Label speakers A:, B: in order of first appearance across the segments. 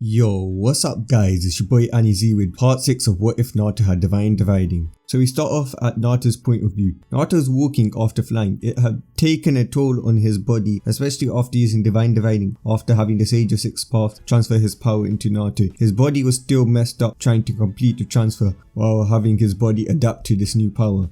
A: Yo, what's up guys, it's your boy Anizi with part 6 of What If Naruto Had Divine Dividing. So we start off at Naruto's point of view. Naruto's walking after flying. It had taken a toll on his body, especially after using Divine Dividing, after having the Sage of Six Paths transfer his power into Naruto. His body was still messed up trying to complete the transfer while having his body adapt to this new power.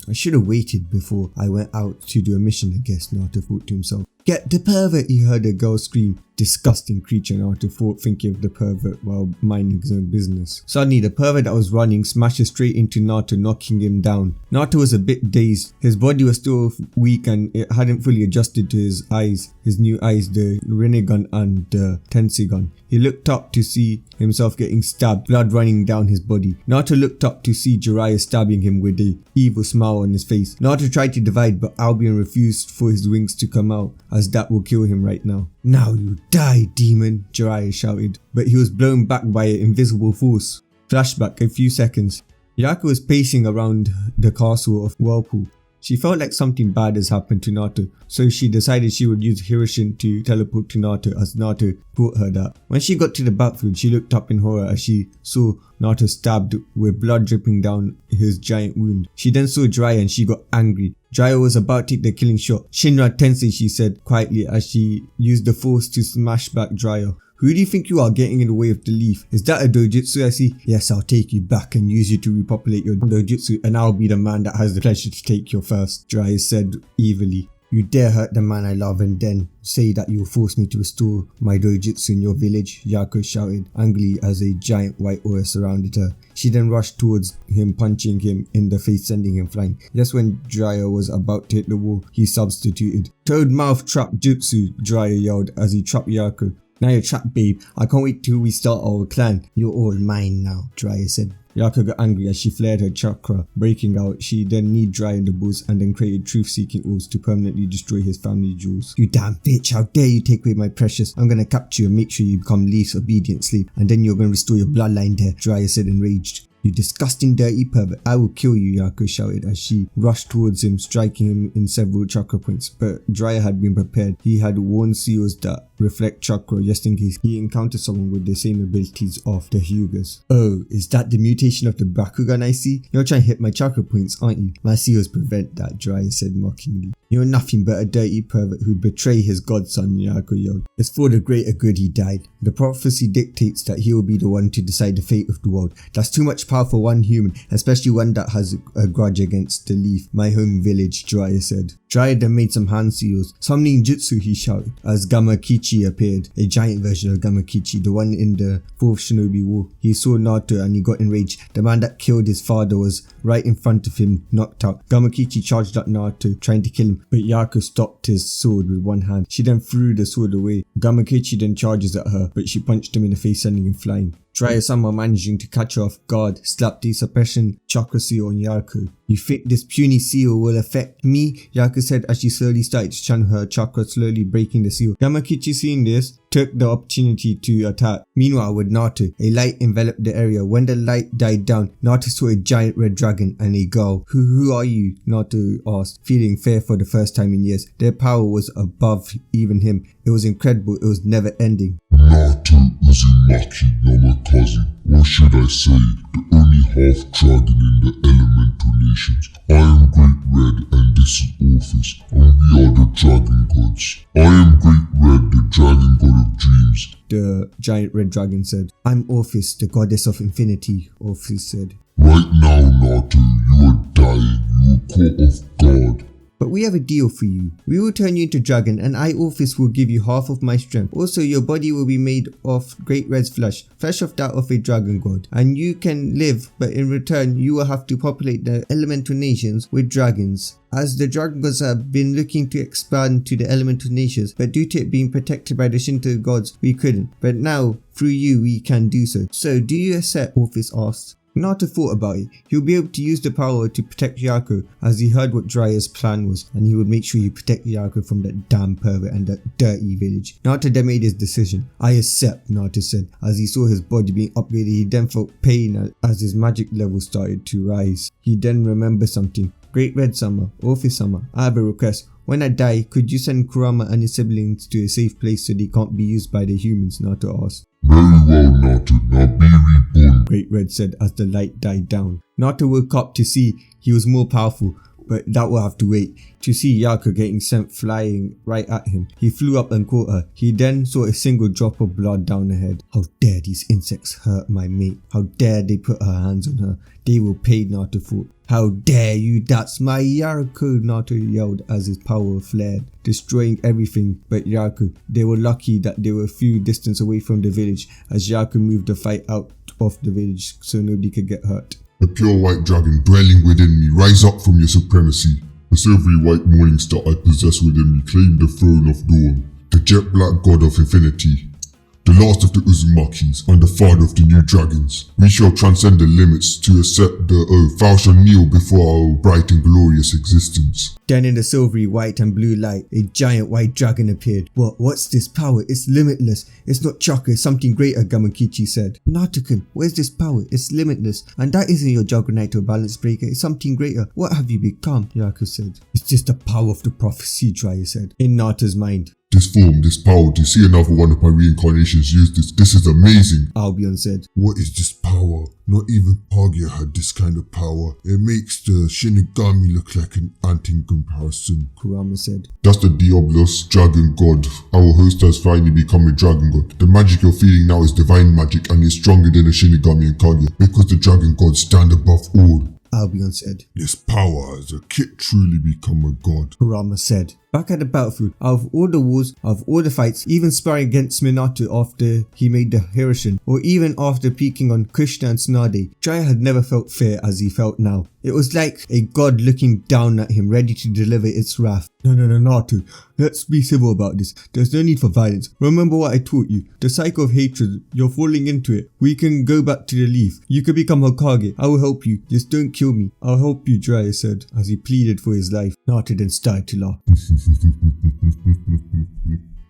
A: I should have waited before I went out to do a mission, I guess, Naruto thought to himself. Get the pervert, he heard a girl scream. Disgusting creature, Naruto thought, thinking of the pervert while minding his own business. Suddenly, the pervert that was running smashes straight into Naruto, knocking him down. Naruto was a bit dazed. His body was still weak and it hadn't fully adjusted to his eyes, his new eyes, the Rinnegan and the Tensegan. He looked up to see himself getting stabbed, blood running down his body. Naruto looked up to see Jiraiya stabbing him with an evil smile on his face. Naruto tried to divide, but Albion refused for his wings to come out, as that will kill him right now. Now you die, demon, Jiraiya shouted, but he was blown back by an invisible force. Flashback a few seconds. Yaku was pacing around the castle of Whirlpool. She felt like something bad has happened to Naruto, so she decided she would use Hiroshin to teleport to Naruto, as Naruto taught her that. When she got to the battlefield, she looked up in horror as she saw Naruto stabbed with blood dripping down his giant wound. She then saw Jiraiya and she got angry. Jiraiya was about to take the killing shot. Shinra Tensei, she said quietly as she used the force to smash back Jiraiya. Who do you think you are getting in the way of the leaf? Is that a dojutsu I see? Yes, I'll take you back and use you to repopulate your dojutsu, and I'll be the man that has the pleasure to take your first, Jiraiya said evilly. You dare hurt the man I love and then say that you will force me to restore my dojutsu in your village, Yaku shouted angrily as a giant white aura surrounded her. She then rushed towards him, punching him in the face, sending him flying. Just when Jiraiya was about to hit the wall, he substituted. Toad mouth trap jutsu, Jiraiya yelled as he trapped Yaku. Now you're trapped, babe. I can't wait till we start our clan. You're all mine now, Jiraiya said. Yaku got angry as she flared her chakra, breaking out. She then kneed Jiraiya in the balls and then created truth-seeking oaths to permanently destroy his family jewels. You damn bitch, how dare you take away my precious. I'm gonna capture you and make sure you become least obedient slave, and then you're gonna restore your bloodline there, Jiraiya said enraged. You disgusting dirty pervert, I will kill you, Yaku shouted as she rushed towards him, striking him in several chakra points. But Jiraiya had been prepared. He had worn seals that reflect chakra just in case he encountered someone with the same abilities of the Hyugas. Oh, is that the mutation of the Bakugan I see? You're trying to hit my chakra points, aren't you? My seals prevent that, Jiraiya said mockingly. You're nothing but a dirty pervert who'd betray his godson, Yaku yelled. It's for the greater good he died. The prophecy dictates that he will be the one to decide the fate of the world. That's too much power for one human, especially one that has a grudge against the leaf, my home village, Jiraiya said. Jiraiya then made some hand seals. Summoning jutsu, he shouted, as Gamakichi appeared, a giant version of Gamakichi, the one in the 4th Shinobi War. He saw Naruto and he got enraged. The man that killed his father was right in front of him, knocked out. Gamakichi charged at Naruto, trying to kill him, but Yaku stopped his sword with one hand. She then threw the sword away. Gamakichi then charges at her, but she punched him in the face, sending him flying. Jiraiya, somehow managing to catch her off guard, slapped the suppression chakra seal on Yaku. You think this puny seal will affect me? Yaku said as she slowly started to channel her chakra, slowly breaking the seal. Gamakichi, seeing this, took the opportunity to attack. Meanwhile, with Naruto, a light enveloped the area. When the light died down, Naruto saw a giant red dragon and a girl. Who are you? Naruto asked, feeling fear for the first time in years. Their power was above even him. It was incredible. It was never ending.
B: Naruto Uzumaki, you're my cousin, or should I say, the only half-dragon in the elemental nations. I am Great Red and this is Orpheus, and we are the dragon gods. I am Great Red, the dragon god of dreams,
A: the giant red dragon said. I'm Orpheus, the goddess of infinity, Orpheus said.
B: Right now, Naruto, you are dying, you were caught off guard.
A: But we have a deal for you. We will turn you into dragon and I, Orpheus, will give you half of my strength. Also, your body will be made of Great Red's flesh of that of a dragon god. And you can live, but in return, you will have to populate the elemental nations with dragons. As the dragon gods have been looking to expand to the elemental nations, but due to it being protected by the Shinto gods, we couldn't. But now, through you, we can do so. So, do you accept? Orpheus asked. Naruto thought about it. He would be able to use the power to protect Yaku, as he heard what Jiraiya's plan was, and he would make sure he protect Yaku from that damn pervert and that dirty village. Naruto then made his decision. I accept, Naruto said. As he saw his body being upgraded, he then felt pain as his magic level started to rise. He then remembered something. Great Red-sama, Orpheus-sama, I have a request. When I die, could you send Kurama and his siblings to a safe place so they can't be used by the humans? Naruto asked.
B: Very well, Naruto. Now be reborn.
A: Great Red said as the light died down. Naruto woke up to see he was more powerful, but that will have to wait. To see Yaku getting sent flying right at him, he flew up and caught her. He then saw a single drop of blood down her head. How dare these insects hurt my mate? How dare they put her hands on her? They will pay, Naruto thought. How dare you, that's my Yaku, Naruto yelled as his power flared, destroying everything but Yaku. They were lucky that they were a few distance away from the village as Yaku moved the fight out of the village so nobody could get hurt.
B: The pure white dragon dwelling within me, rise up from your supremacy. The silvery white morning star I possess within me, claim the throne of dawn. The jet black god of infinity. The last of the Uzumakis, and the father of the new dragons. We shall transcend the limits to accept the oath. Thou shalt kneel before our bright and glorious existence.
A: Then in the silvery white and blue light, a giant white dragon appeared. What's this power? It's limitless. It's not chakra, it's something greater, Gamakichi said. Naruto-kun, where's this power? It's limitless. And that isn't your juggernaut or balance breaker, it's something greater. What have you become? Yaku said. It's just the power of the prophecy, Jiraiya said, in Naruto's mind.
B: This form, this power, to see another one of my reincarnations use this is amazing.
A: Albion said.
B: What is this power? Not even Kaguya had this kind of power. It makes the Shinigami look like an ant in comparison.
A: Kurama said.
B: That's the Diablos, dragon god. Our host has finally become a dragon god. The magic you're feeling now is divine magic and is stronger than a Shinigami and Kaguya because the dragon gods stand above all.
A: Albion said.
B: This power has a kid truly become a god.
A: Kurama said. Back at the battlefield, out of all the wars, out of all the fights, even sparring against Minato after he made the Hiroshin, or even after peeking on Krishna and Tsunade, Jiraiya had never felt fear as he felt now. It was like a god looking down at him, ready to deliver its wrath. No, Naruto, let's be civil about this. There's no need for violence. Remember what I taught you. The cycle of hatred, you're falling into it. We can go back to the leaf. You could become Hokage. I will help you. Just don't kill me. I'll help you, Jiraiya said, as he pleaded for his life. Naruto then started to laugh.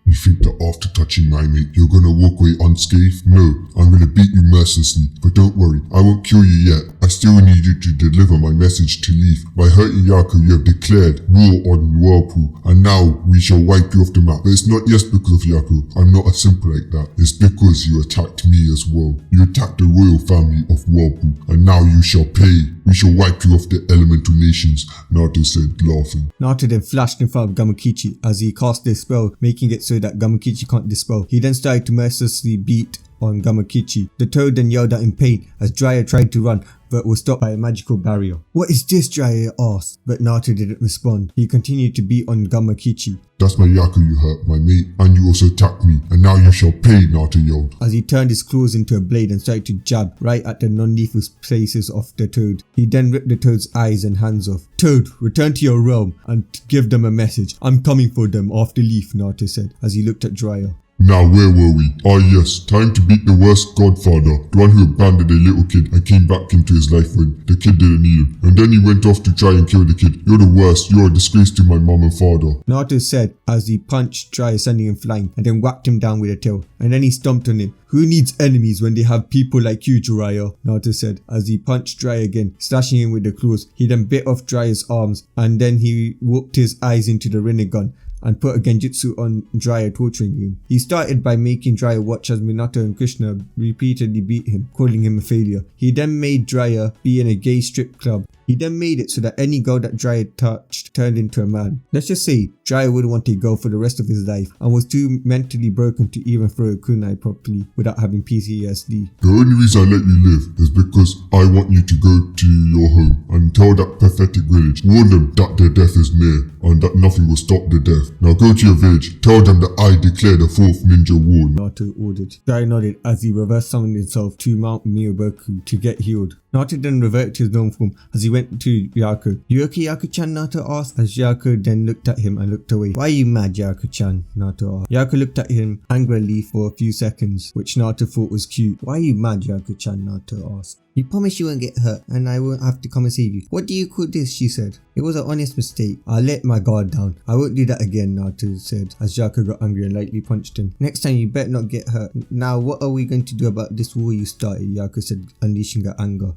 B: You think that after touching my mate, you're gonna walk away unscathed? No, I'm gonna beat you mercilessly. But don't worry, I won't kill you yet. I still need you to deliver my message to Leaf. By hurting Yaku, you have declared war on Whirlpool, and now we shall wipe you off the map. But it's not just because of Yaku. I'm not as simple like that. It's because you attacked me as well. You attacked the royal family of Whirlpool, and now you shall pay. We shall wipe you off the elemental nations, Naruto said, laughing.
A: Naruto then flashed in front of Gamakichi as he cast a spell, making it so that Gamakichi can't dispel. He then started to mercilessly beat on Gamakichi. The toad then yelled out in pain as Jiraiya tried to run, but was stopped by a magical barrier. What is this? Jiraiya asked, but Naruto didn't respond. He continued to beat on Gamakichi.
B: That's my Yaku you hurt, my mate, and you also attacked me, and now you shall pay, Naruto yelled.
A: As he turned his claws into a blade and started to jab right at the non-lethal places of the toad. He then ripped the toad's eyes and hands off. Toad, return to your realm and give them a message. I'm coming for them after Leaf, Naruto said, as he looked at Jiraiya.
B: Now where were we? Ah yes, time to beat the worst godfather, the one who abandoned a little kid and came back into his life when the kid didn't need him. And then he went off to try and kill the kid. You're the worst, you're a disgrace to my mom and father.
A: Naruto said as he punched Jiraiya, sending him flying, and then whacked him down with a tail. And then he stomped on him. Who needs enemies when they have people like you, Jiraiya? Naruto said as he punched Jiraiya again, slashing him with the claws. He then bit off Jiraiya's arms and then he whooped his eyes into the Rinnegan and put a genjutsu on Jiraiya, torturing him. He started by making Jiraiya watch as Minato and Krishna repeatedly beat him, calling him a failure. He then made Jiraiya be in a gay strip club. He then made it so that any girl that Jiraiya touched turned into a man. Let's just say Jiraiya wouldn't want a girl for the rest of his life and was too mentally broken to even throw a kunai properly without having PTSD.
B: The only reason I let you live is because I want you to go to your home and tell that pathetic village, warn them that their death is near and that nothing will stop the death. Now go to your village, tell them that I declare the 4th ninja war.
A: Naruto ordered. Jiraiya nodded as he reverse summoned himself to Mount Miyoboku to get healed. Naruto then reverted to his known form as he went to Yaku. You okay, Yaku-chan? Naruto asked as Yaku then looked at him and looked away. Why are you mad, Yaku-chan? Naruto asked. Yaku looked at him angrily for a few seconds, which Naruto thought was cute. Why are you mad, Yaku-chan? Naruto asked. You promise you won't get hurt and I won't have to come and save you. What do you call this? She said. It was an honest mistake. I let my guard down. I won't do that again, Naruto said as Yaku got angry and lightly punched him. Next time you better not get hurt. Now what are we going to do about this war you started? Yaku said, unleashing her anger.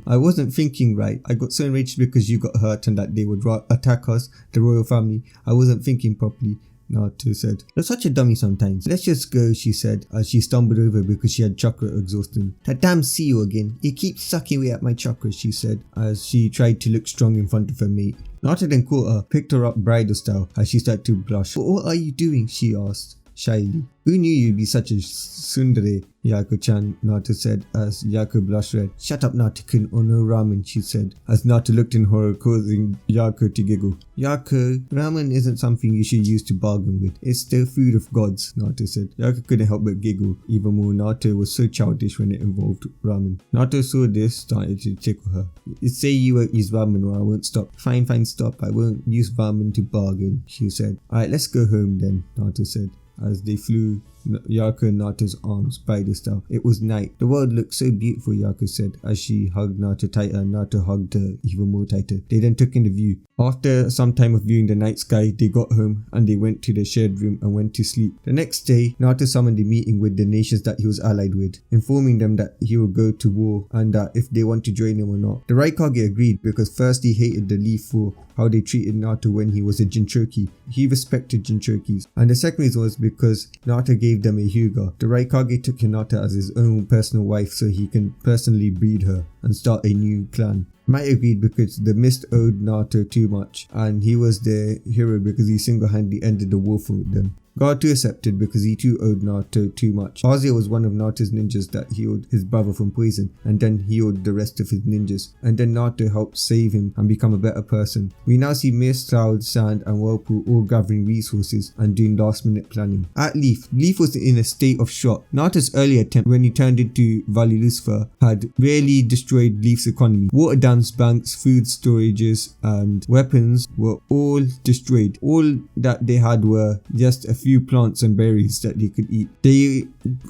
A: I wasn't thinking right. I got so enraged because you got hurt and that they would attack us, the royal family. I wasn't thinking properly. Naruto said. You're such a dummy sometimes. Let's just go, she said, as she stumbled over because she had chakra exhaustion. That damn seal again. It keeps sucking away at my chakra, she said, as she tried to look strong in front of her mate. Naruto then caught her, picked her up bridal style as she started to blush. But what are you doing? She asked shyly. Who knew you'd be such a tsundere? Yaku-chan, Naruto said as Yaku blushed red. Shut up, Naruto-kun, or no ramen, she said as Naruto looked in horror, causing Yaku to giggle. Yaku, ramen isn't something you should use to bargain with. It's the food of gods, Naruto said. Yaku couldn't help but giggle. Even more, Naruto was so childish when it involved ramen. Naruto saw this, started to tickle her. Say you won't use ramen or I won't stop. Fine, stop. I won't use ramen to bargain, she said. Alright, let's go home then, Naruto said as they flew Yaku and Naruto's arms by the style. It was night. The world looked so beautiful, Yaku said as she hugged Naruto tighter and Naruto hugged her even more tighter. They then took in the view. After some time of viewing the night sky, they got home and they went to the shared room and went to sleep. The next day, Naruto summoned a meeting with the nations that he was allied with, informing them that he would go to war and that if they want to join him or not. The Raikage agreed because first he hated the Leaf for how they treated Naruto when he was a Jinchuriki. He respected Jinchurikis. And the second reason was because Naruto gave them a Hyuga. The Raikage took Hinata as his own personal wife so he can personally breed her and start a new clan. Might agreed because the Mist owed Naruto too much and he was their hero because he single-handedly ended the war for them. Guard too accepted because he too owed Naruto too much. Azia was one of Naruto's ninjas that healed his brother from poison and then healed the rest of his ninjas, and then Naruto helped save him and become a better person. We now see Mist, Cloud, Sand and Whirlpool all gathering resources and doing last minute planning. At Leaf was in a state of shock. Naruto's earlier attempt when he turned into Valley Lucifer had really destroyed Leaf's economy. Water dams, banks, food storages and weapons were all destroyed. All that they had were just a few plants and berries that they could eat. They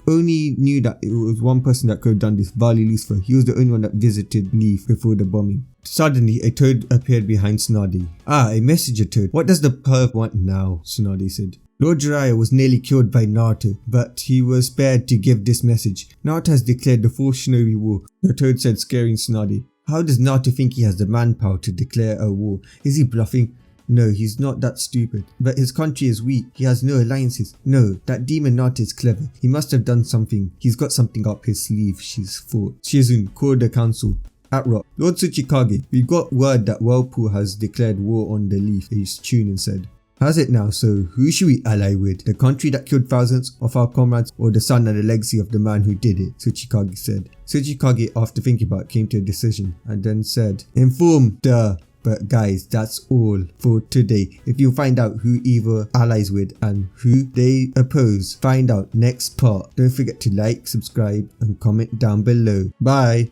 A: only knew that it was one person that could have done this, Valley Lucifer. He was the only one that visited Leaf before the bombing. Suddenly, a toad appeared behind Tsunade. A messenger toad. What does the perv want now? Tsunade said. Lord Jiraiya was nearly killed by Naruto, but he was spared to give this message. Naruto has declared the fourth shinobi war, the toad said, scaring Tsunade. How does Naruto think he has the manpower to declare a war? Is he bluffing? No, he's not that stupid. But his country is weak. He has no alliances. No, that demon Naruto is clever. He must have done something. He's got something up his sleeve, she's thought. Shizune called the council. At Rock, Lord Tsuchikage, we got word that Whirlpool has declared war on the Leaf, he tuned and said. Has it now, so who should we ally with? The country that killed thousands of our comrades or the son and the legacy of the man who did it? Tsuchikage said. Tsuchikage, after thinking about it, came to a decision and then said, inform the... But guys, that's all for today. If you find out who Eva allies with and who they oppose, find out next part. Don't forget to like, subscribe and comment down below. Bye!